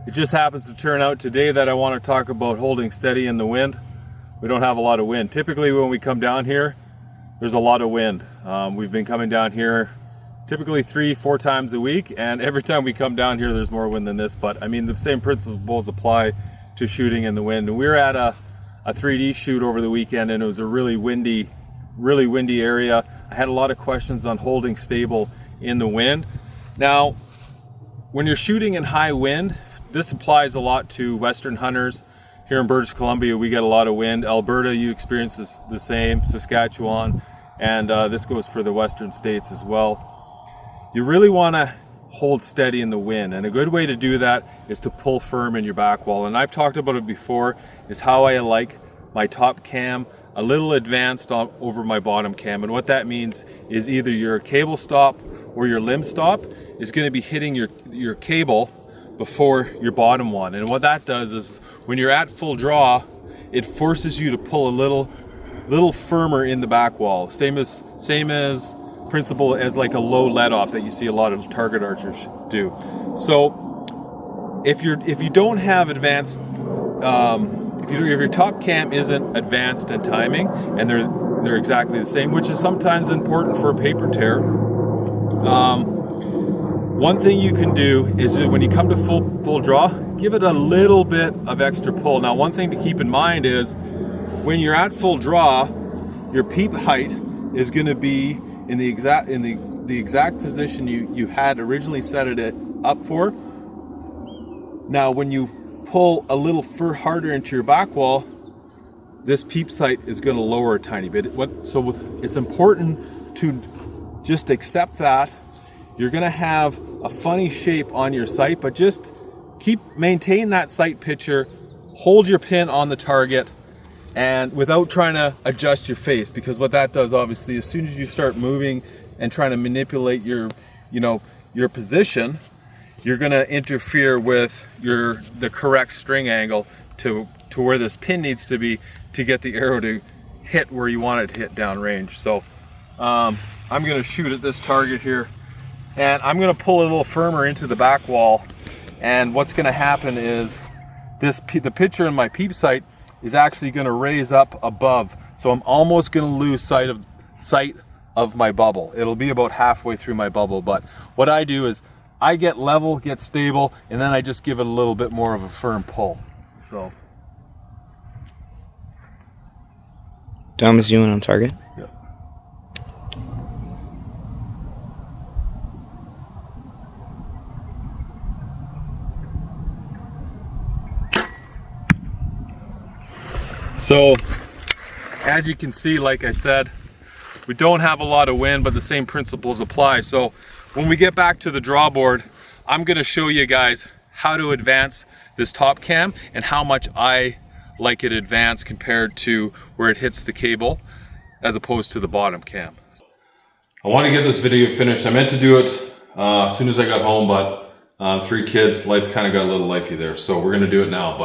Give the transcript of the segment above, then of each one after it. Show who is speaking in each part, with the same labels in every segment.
Speaker 1: It just happens to turn out today that I want to talk about holding steady in the wind. We don't have a lot of wind. Typically when we come down here, there's a lot of wind. We've been coming down here typically 3-4 times a week, and every time we come down here there's more wind than this, but I mean the same principles apply to shooting in the wind. And we were at a 3D shoot over the weekend, and it was a really windy area. I had a lot of questions on holding stable in the wind. Now, when you're shooting in high wind, this applies a lot to Western hunters. Here in British Columbia, we get a lot of wind. Alberta, you experience the same, Saskatchewan, and this goes for the Western states as well. You really want to hold steady in the wind, and a good way to do that is to pull firm in your back wall. And I've talked about it before, is how I like my top cam a little advanced over my bottom cam. And what that means is either your cable stop or your limb stop is going to be hitting your cable before your bottom one. And what that does is when you're at full draw, it forces you to pull a little firmer in the back wall. Same as principle as like a low let off that you see a lot of target archers do. So if you don't have advanced, if your top cam isn't advanced in timing, and they're exactly the same, which is sometimes important for a paper tear. One thing you can do is when you come to full draw, give it a little bit of extra pull. Now, one thing to keep in mind is when you're at full draw, your peep height is going to be in the exact position you had originally set it up for. Now, when you pull a little harder into your back wall, this peep sight is going to lower a tiny bit. It's important to just accept that. You're going to have a funny shape on your sight, but just maintain that sight picture, hold your pin on the target, and without trying to adjust your face, because what that does, obviously, as soon as you start moving and trying to manipulate your position, you're going to interfere with the correct string angle to where this pin needs to be to get the arrow to hit where you want it to hit downrange. So I'm going to shoot at this target here, and I'm going to pull a little firmer into the back wall. And what's going to happen is the picture in my peep sight is actually going to raise up above, so I'm almost going to lose sight of my bubble. It'll be about halfway through my bubble, but what I do is I get level, get stable, and then I just give it a little bit more of a firm pull. So,
Speaker 2: Thomas, you went on target?
Speaker 1: Yep. So, as you can see, like I said, we don't have a lot of wind, but the same principles apply. So when we get back to the draw board, I'm going to show you guys how to advance this top cam and how much I like it advanced compared to where it hits the cable as opposed to the bottom cam. I want to get this video finished. I meant to do it as soon as I got home, but 3 kids, life kind of got a little lifey there. So we're going to do it now.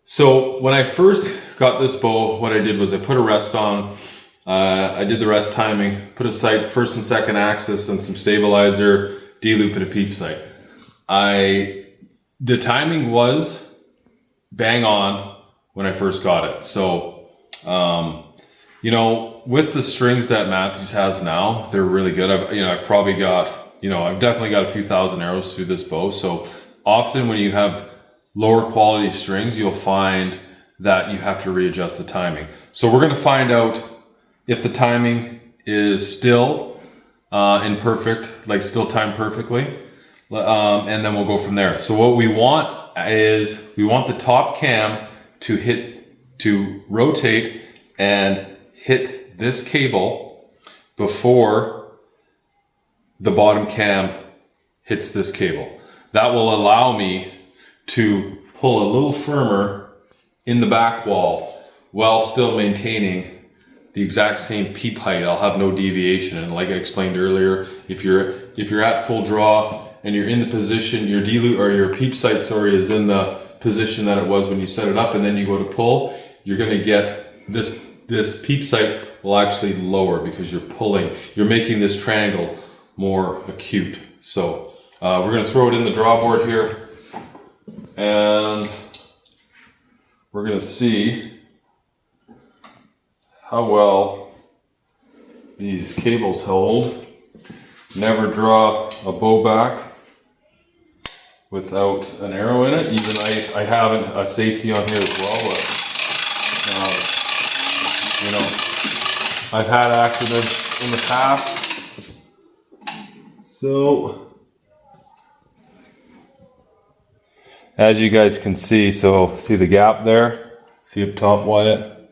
Speaker 1: So when I first got this bow, what I did was I put a rest on. I did the rest timing, put a sight, first and second axis, and some stabilizer, D-loop, and a peep sight. The timing was bang on when I first got it. So, with the strings that Matthews has now, they're really good. I've definitely got a few thousand arrows through this bow. So often when you have lower quality strings, you'll find that you have to readjust the timing. So we're going to find out if the timing is still imperfect, like still timed perfectly, and then we'll go from there. So what we want is we want the top cam to rotate and hit this cable before the bottom cam hits this cable. That will allow me to pull a little firmer in the back wall while still maintaining the exact same peep height. I'll have no deviation. And like I explained earlier, if you're at full draw and you're in the position, your D-loop or your peep sight, is in the position that it was when you set it up, and then you go to pull, you're going to get this peep sight will actually lower because you're making this triangle more acute. So we're going to throw it in the draw board here. and we're going to see how well these cables hold. Never draw a bow back without an arrow in it. Even I have a safety on here as well, but you know, I've had accidents in the past. So as you guys can see, so see the gap there? See up top, Wyatt?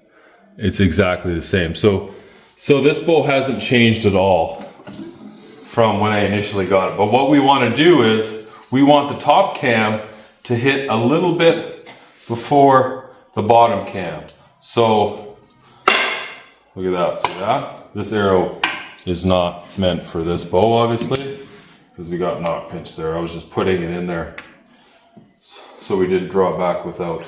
Speaker 1: It's exactly the same. So this bow hasn't changed at all from when I initially got it. But what we want to do is we want the top cam to hit a little bit before the bottom cam. So look at that, see that? This arrow is not meant for this bow, obviously, because we got knock pinch there. I was just putting it in there so we didn't draw back without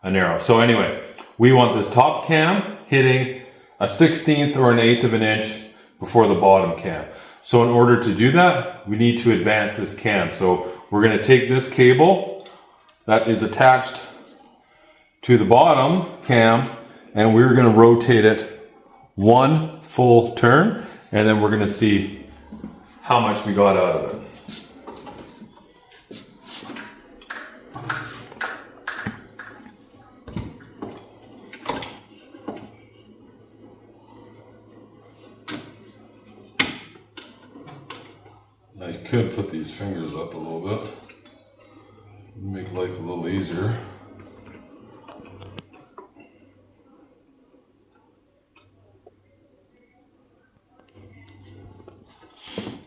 Speaker 1: an arrow. So anyway, we want this top cam hitting a 1/16 or an 1/8 of an inch before the bottom cam. So in order to do that, we need to advance this cam. So we're going to take this cable that is attached to the bottom cam, and we're going to rotate it 1 full turn, and then we're going to see how much we got out of it. I could put these fingers up a little bit, make life a little easier.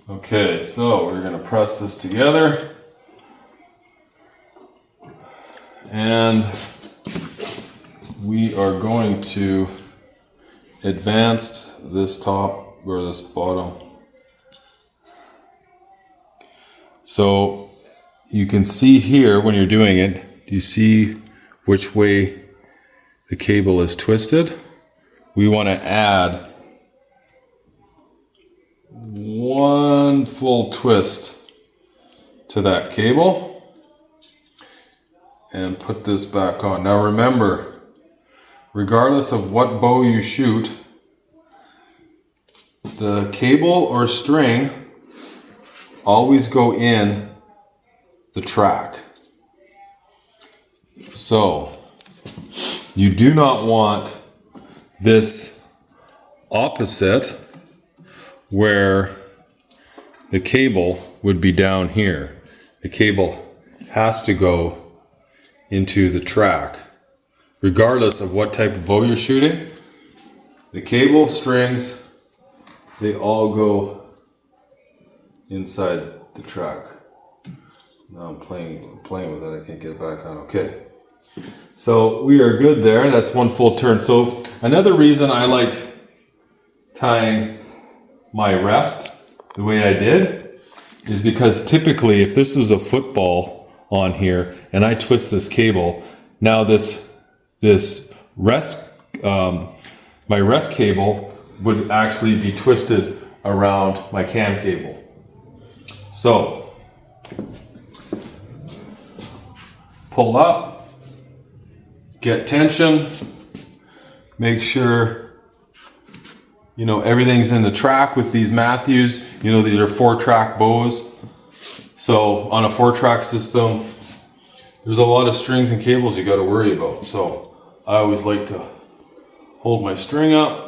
Speaker 1: Okay, so we're going to press this together, and we are going to advance this top or this bottom. So you can see here when you're doing it, do you see which way the cable is twisted? We want to add 1 full twist to that cable and put this back on. Now remember, regardless of what bow you shoot, the cable or string always go in the track. So you do not want this opposite where the cable would be down here. The cable has to go into the track. Regardless of what type of bow you're shooting, the cable, strings, they all go inside the track. Now I'm playing with it, I can't get it back on. Okay, so we are good there. That's 1 full turn. So another reason I like tying my rest the way I did is because typically if this was a football on here and I twist this cable, now this rest, my rest cable would actually be twisted around my cam cable. So, pull up, get tension, make sure, you know, everything's in the track with these Matthews. You know, these are 4-track bows. So, on a 4-track system, there's a lot of strings and cables you got to worry about. So, I always like to hold my string up.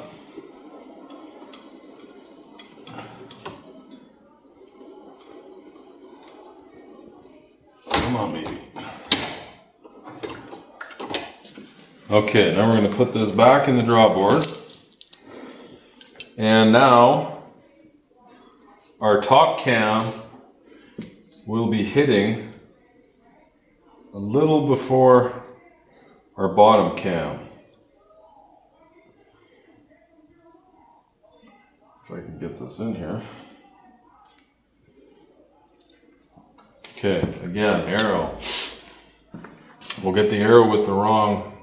Speaker 1: Come on, baby. Okay, now we're going to put this back in the draw board. And now our top cam will be hitting a little before our bottom cam. If I can get this in here. Okay, again, arrow. We'll get the arrow with the wrong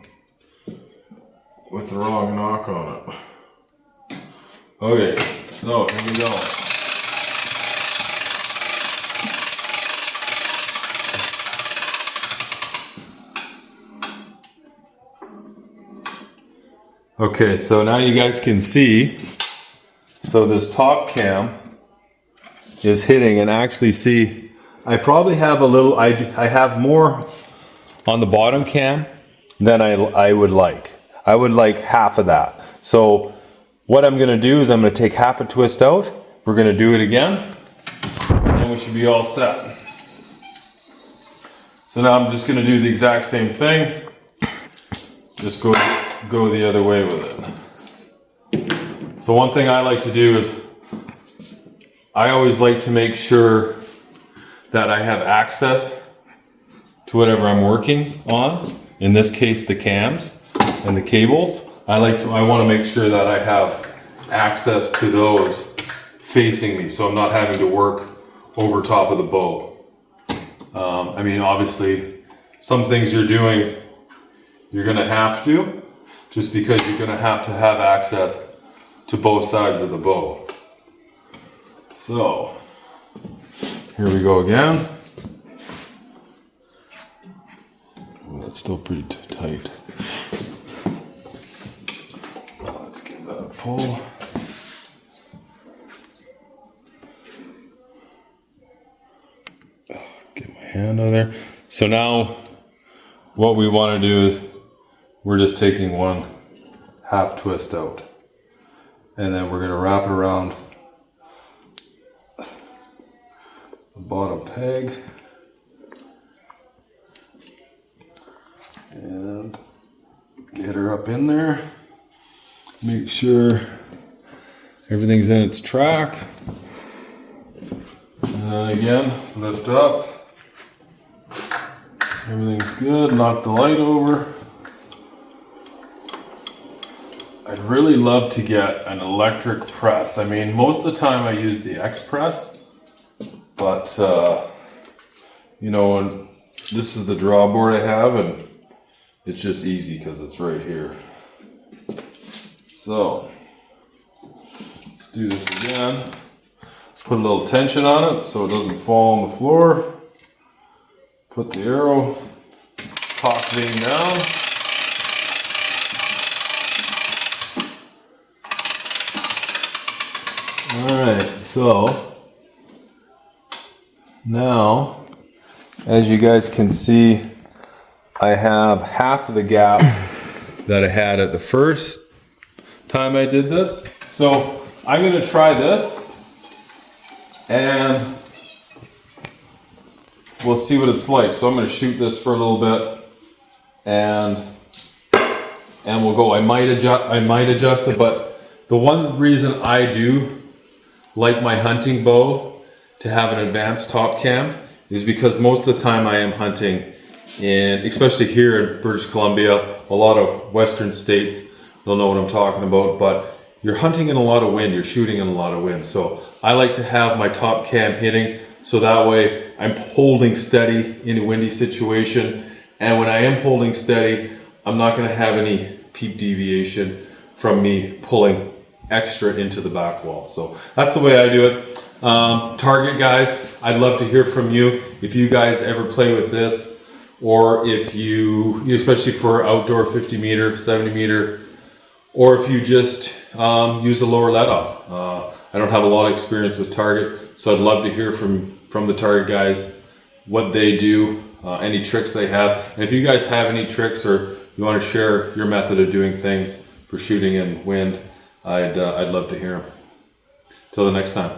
Speaker 1: knock on it. Okay, so here we go. Okay, so now you guys can see, so this top cam is hitting, and actually see, I probably have a little, I have more on the bottom cam than I would like. I would like half of that. So what I'm gonna do is I'm gonna take half a twist out, we're gonna do it again, and we should be all set. So now I'm just gonna do the exact same thing, just go the other way with it. So one thing I like to do is I always like to make sure that I have access to whatever I'm working on. In this case, the cams and the cables. I want to make sure that I have access to those facing me, so I'm not having to work over top of the bow. I mean, obviously, some things you're doing, you're gonna have to, just because you're gonna have to have access to both sides of the bow. So, here we go again. That's still pretty tight. Let's give that a pull. Get my hand on there. So now, what we want to do is, we're just taking one half twist out. And then we're going to wrap it around the bottom peg. And get her up in there. Make sure everything's in its track. And then again, lift up. Everything's good. Knock the light over. I'd really love to get an electric press. I mean, most of the time I use the X press, but you know, and this is the drawboard I have, and it's just easy because it's right here. So let's do this again. Put a little tension on it so it doesn't fall on the floor. Put the arrow cock vein down. Alright, so now, as you guys can see, I have half of the gap that I had at the first time I did this. So I'm going to try this and we'll see what it's like. So I'm going to shoot this for a little bit and we'll go. I might adjust it, but the one reason I do like my hunting bow to have an advanced top cam is because most of the time I am hunting especially here in British Columbia, a lot of western states, they'll know what I'm talking about, but you're hunting in a lot of wind, you're shooting in a lot of wind. So I like to have my top cam hitting, so that way I'm holding steady in a windy situation. And when I am holding steady, I'm not gonna have any peep deviation from me pulling extra into the back wall. So that's the way I do it. Target guys, I'd love to hear from you if you guys ever play with this, or if you especially for outdoor 50 meter, 70 meter, or if you just use a lower let off. I don't have a lot of experience with target, so I'd love to hear from the target guys what they do, any tricks they have. And if you guys have any tricks or you want to share your method of doing things for shooting in wind, I'd love to hear them. Till the next time.